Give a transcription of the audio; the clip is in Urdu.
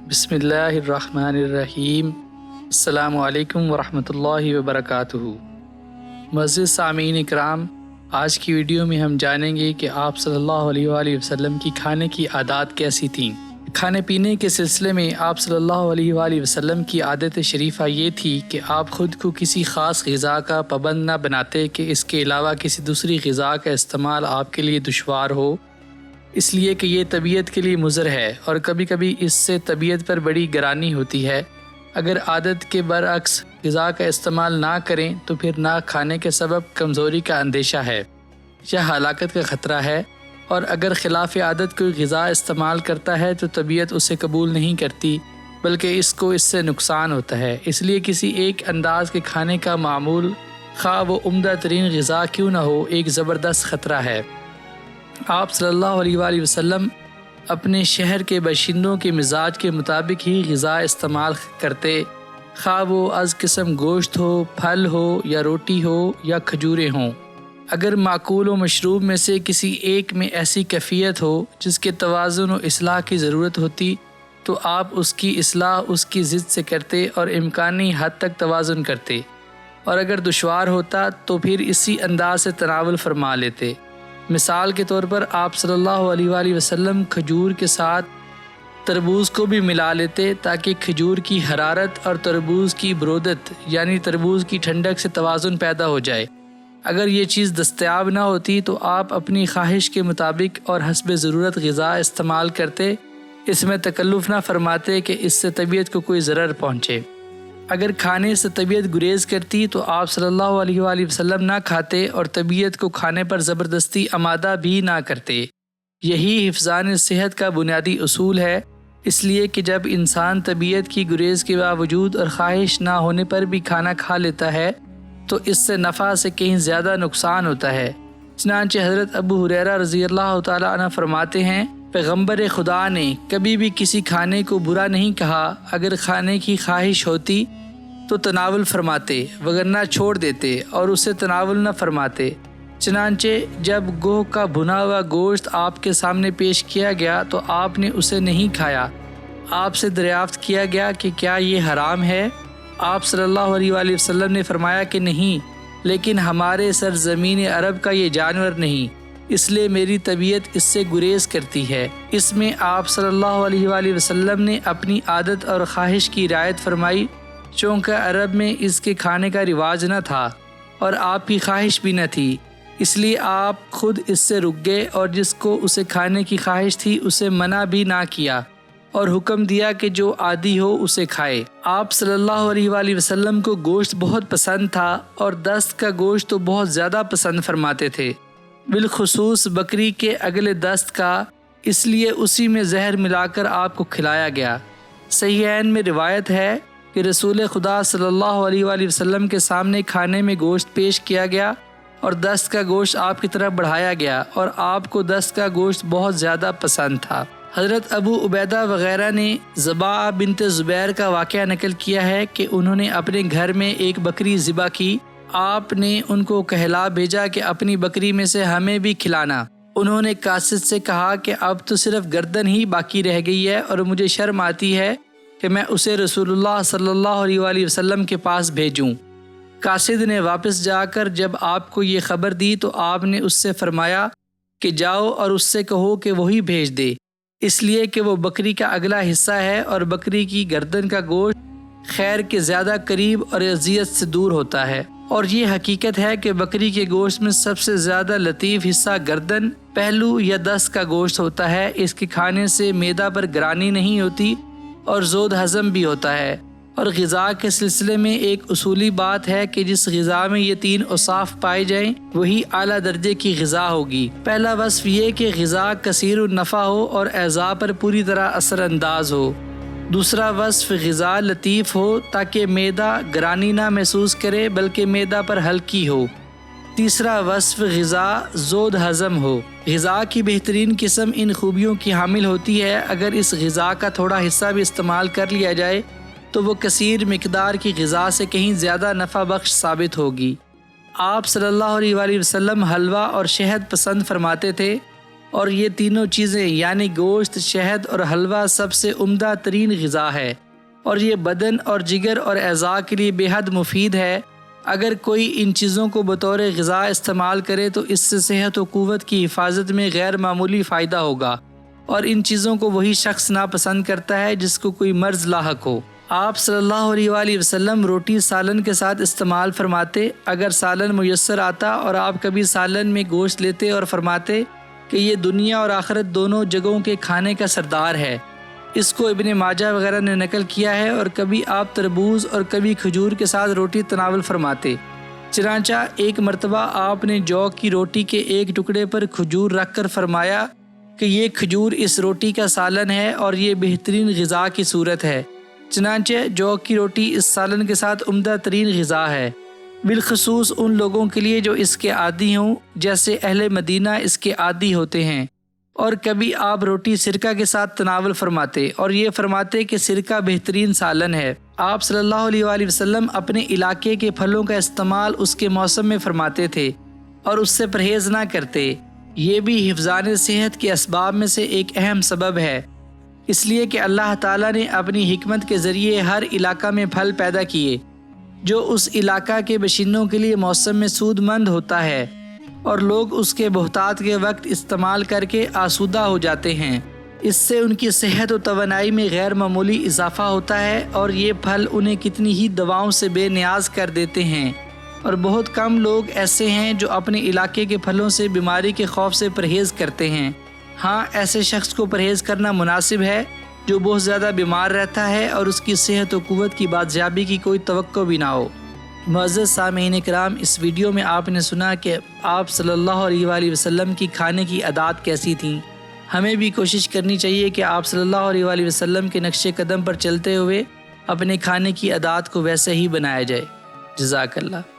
بسم اللہ الرحمن الرحیم۔ السلام علیکم ورحمۃ اللہ وبرکاتہ۔ معزز سامعین اکرام، آج کی ویڈیو میں ہم جانیں گے کہ آپ صلی اللہ علیہ وآلہ وسلم کی کھانے کی عادات کیسی تھیں۔ کھانے پینے کے سلسلے میں آپ صلی اللہ علیہ وآلہ وسلم کی عادت شریفہ یہ تھی کہ آپ خود کو کسی خاص غذا کا پابند نہ بناتے کہ اس کے علاوہ کسی دوسری غذا کا استعمال آپ کے لیے دشوار ہو، اس لیے کہ یہ طبیعت کے لیے مضر ہے اور کبھی کبھی اس سے طبیعت پر بڑی گرانی ہوتی ہے۔ اگر عادت کے برعکس غذا کا استعمال نہ کریں تو پھر نہ کھانے کے سبب کمزوری کا اندیشہ ہے یا ہلاکت کا خطرہ ہے، اور اگر خلاف عادت کوئی غذا استعمال کرتا ہے تو طبیعت اسے قبول نہیں کرتی بلکہ اس سے نقصان ہوتا ہے۔ اس لیے کسی ایک انداز کے کھانے کا معمول، خواہ وہ عمدہ ترین غذا کیوں نہ ہو، ایک زبردست خطرہ ہے۔ آپ صلی اللہ علیہ وآلہ وسلم اپنے شہر کے باشندوں کے مزاج کے مطابق ہی غذا استعمال کرتے، خواہ وہ از قسم گوشت ہو، پھل ہو یا روٹی ہو یا کھجوریں ہوں۔ اگر معقول و مشروب میں سے کسی ایک میں ایسی کیفیت ہو جس کے توازن و اصلاح کی ضرورت ہوتی تو آپ اس کی اصلاح اس کی ضد سے کرتے اور امکانی حد تک توازن کرتے، اور اگر دشوار ہوتا تو پھر اسی انداز سے تناول فرما لیتے۔ مثال کے طور پر آپ صلی اللہ علیہ وآلہ وسلم کھجور کے ساتھ تربوز کو بھی ملا لیتے تاکہ کھجور کی حرارت اور تربوز کی برودت یعنی تربوز کی ٹھنڈک سے توازن پیدا ہو جائے۔ اگر یہ چیز دستیاب نہ ہوتی تو آپ اپنی خواہش کے مطابق اور حسب ضرورت غذا استعمال کرتے، اس میں تکلف نہ فرماتے کہ اس سے طبیعت کو کوئی ضرر پہنچے۔ اگر کھانے سے طبیعت گریز کرتی تو آپ صلی اللہ علیہ وآلہ وسلم نہ کھاتے اور طبیعت کو کھانے پر زبردستی آمادہ بھی نہ کرتے۔ یہی حفظان صحت کا بنیادی اصول ہے، اس لیے کہ جب انسان طبیعت کی گریز کے باوجود اور خواہش نہ ہونے پر بھی کھانا کھا لیتا ہے تو اس سے نفع سے کہیں زیادہ نقصان ہوتا ہے۔ چنانچہ حضرت ابو ہریرہ رضی اللہ تعالیٰ عنہ فرماتے ہیں، پیغمبر خدا نے کبھی بھی کسی کھانے کو برا نہیں کہا، اگر کھانے کی خواہش ہوتی تو تناول فرماتے وگرنہ چھوڑ دیتے اور اسے تناول نہ فرماتے۔ چنانچہ جب گوہ کا بھنا ہوا گوشت آپ کے سامنے پیش کیا گیا تو آپ نے اسے نہیں کھایا۔ آپ سے دریافت کیا گیا کہ کیا یہ حرام ہے؟ آپ صلی اللہ علیہ وآلہ وسلم نے فرمایا کہ نہیں، لیکن ہمارے سرزمین عرب کا یہ جانور نہیں، اس لیے میری طبیعت اس سے گریز کرتی ہے۔ اس میں آپ صلی اللہ علیہ وآلہ وسلم نے اپنی عادت اور خواہش کی رعایت فرمائی، چونکہ عرب میں اس کے کھانے کا رواج نہ تھا اور آپ کی خواہش بھی نہ تھی، اس لیے آپ خود اس سے رک گئے اور جس کو اسے کھانے کی خواہش تھی اسے منع بھی نہ کیا اور حکم دیا کہ جو عادی ہو اسے کھائے۔ آپ صلی اللہ علیہ وآلہ وسلم کو گوشت بہت پسند تھا اور دست کا گوشت تو بہت زیادہ پسند فرماتے تھے، بالخصوص بکری کے اگلے دست کا، اس لیے اسی میں زہر ملا کر آپ کو کھلایا گیا۔ صحیحین میں روایت ہے کہ رسول خدا صلی اللہ علیہ وآلہ وسلم کے سامنے کھانے میں گوشت پیش کیا گیا اور دست کا گوشت آپ کی طرف بڑھایا گیا اور آپ کو دست کا گوشت بہت زیادہ پسند تھا۔ حضرت ابو عبیدہ وغیرہ نے زباء بنت زبیر کا واقعہ نقل کیا ہے کہ انہوں نے اپنے گھر میں ایک بکری ذبح کی، آپ نے ان کو کہلا بھیجا کہ اپنی بکری میں سے ہمیں بھی کھلانا۔ انہوں نے قاصد سے کہا کہ اب تو صرف گردن ہی باقی رہ گئی ہے اور مجھے شرم آتی ہے کہ میں اسے رسول اللہ صلی اللہ علیہ وآلہ وسلم کے پاس بھیجوں۔ قاصد نے واپس جا کر جب آپ کو یہ خبر دی تو آپ نے اس سے فرمایا کہ جاؤ اور اس سے کہو کہ وہی بھیج دے، اس لیے کہ وہ بکری کا اگلا حصہ ہے اور بکری کی گردن کا گوشت خیر کے زیادہ قریب اور اذیت سے دور ہوتا ہے، اور یہ حقیقت ہے کہ بکری کے گوشت میں سب سے زیادہ لطیف حصہ گردن، پہلو یا دست کا گوشت ہوتا ہے۔ اس کے کھانے سے معدہ پر گرانی نہیں ہوتی اور زود ہضم بھی ہوتا ہے۔ اور غذا کے سلسلے میں ایک اصولی بات ہے کہ جس غذا میں یہ تین اوصاف پائے جائیں وہی اعلیٰ درجے کی غذا ہوگی۔ پہلا وصف یہ کہ غذا کثیر النفع ہو اور اعضاء پر پوری طرح اثر انداز ہو۔ دوسرا وصف غذا لطیف ہو تاکہ معدہ گرانی نہ محسوس کرے بلکہ معدہ پر ہلکی ہو۔ تیسرا وصف غذا زود ہضم ہو۔ غذا کی بہترین قسم ان خوبیوں کی حامل ہوتی ہے۔ اگر اس غذا کا تھوڑا حصہ بھی استعمال کر لیا جائے تو وہ کثیر مقدار کی غذا سے کہیں زیادہ نفع بخش ثابت ہوگی۔ آپ صلی اللہ علیہ وآلہ وسلم حلوہ اور شہد پسند فرماتے تھے اور یہ تینوں چیزیں یعنی گوشت، شہد اور حلوہ سب سے عمدہ ترین غذا ہے، اور یہ بدن اور جگر اور اعضاء کے لیے بے حد مفید ہے۔ اگر کوئی ان چیزوں کو بطور غذا استعمال کرے تو اس سے صحت و قوت کی حفاظت میں غیر معمولی فائدہ ہوگا، اور ان چیزوں کو وہی شخص ناپسند کرتا ہے جس کو کوئی مرض لاحق ہو۔ آپ صلی اللہ علیہ وآلہ وسلم روٹی سالن کے ساتھ استعمال فرماتے۔ اگر سالن میسر آتا اور آپ کبھی سالن میں گوشت لیتے اور فرماتے کہ یہ دنیا اور آخرت دونوں جگہوں کے کھانے کا سردار ہے۔ اس کو ابن ماجہ وغیرہ نے نقل کیا ہے۔ اور کبھی آپ تربوز اور کبھی کھجور کے ساتھ روٹی تناول فرماتے۔ چنانچہ ایک مرتبہ آپ نے جو کی روٹی کے ایک ٹکڑے پر کھجور رکھ کر فرمایا کہ یہ کھجور اس روٹی کا سالن ہے اور یہ بہترین غذا کی صورت ہے۔ چنانچہ جو کی روٹی اس سالن کے ساتھ عمدہ ترین غذا ہے، بالخصوص ان لوگوں کے لیے جو اس کے عادی ہوں، جیسے اہل مدینہ اس کے عادی ہوتے ہیں۔ اور کبھی آپ روٹی سرکہ کے ساتھ تناول فرماتے اور یہ فرماتے کہ سرکہ بہترین سالن ہے۔ آپ صلی اللہ علیہ وآلہ وسلم اپنے علاقے کے پھلوں کا استعمال اس کے موسم میں فرماتے تھے اور اس سے پرہیز نہ کرتے۔ یہ بھی حفظان صحت کے اسباب میں سے ایک اہم سبب ہے، اس لیے کہ اللہ تعالیٰ نے اپنی حکمت کے ذریعے ہر علاقہ میں پھل پیدا کیے جو اس علاقہ کے باشندوں کے لیے موسم میں سود مند ہوتا ہے، اور لوگ اس کے بہتات کے وقت استعمال کر کے آسودہ ہو جاتے ہیں۔ اس سے ان کی صحت و توانائی میں غیر معمولی اضافہ ہوتا ہے، اور یہ پھل انہیں کتنی ہی دواؤں سے بے نیاز کر دیتے ہیں، اور بہت کم لوگ ایسے ہیں جو اپنے علاقے کے پھلوں سے بیماری کے خوف سے پرہیز کرتے ہیں۔ ہاں، ایسے شخص کو پرہیز کرنا مناسب ہے جو بہت زیادہ بیمار رہتا ہے اور اس کی صحت و قوت کی بازیابی کی کوئی توقع بھی نہ ہو۔ معزز سامعین کرام، اس ویڈیو میں آپ نے سنا کہ آپ صلی اللہ علیہ وآلہ وسلم کی کھانے کی عادات کیسی تھیں۔ ہمیں بھی کوشش کرنی چاہیے کہ آپ صلی اللہ علیہ وآلہ وسلم کے نقش قدم پر چلتے ہوئے اپنے کھانے کی عادات کو ویسے ہی بنایا جائے۔ جزاک اللہ۔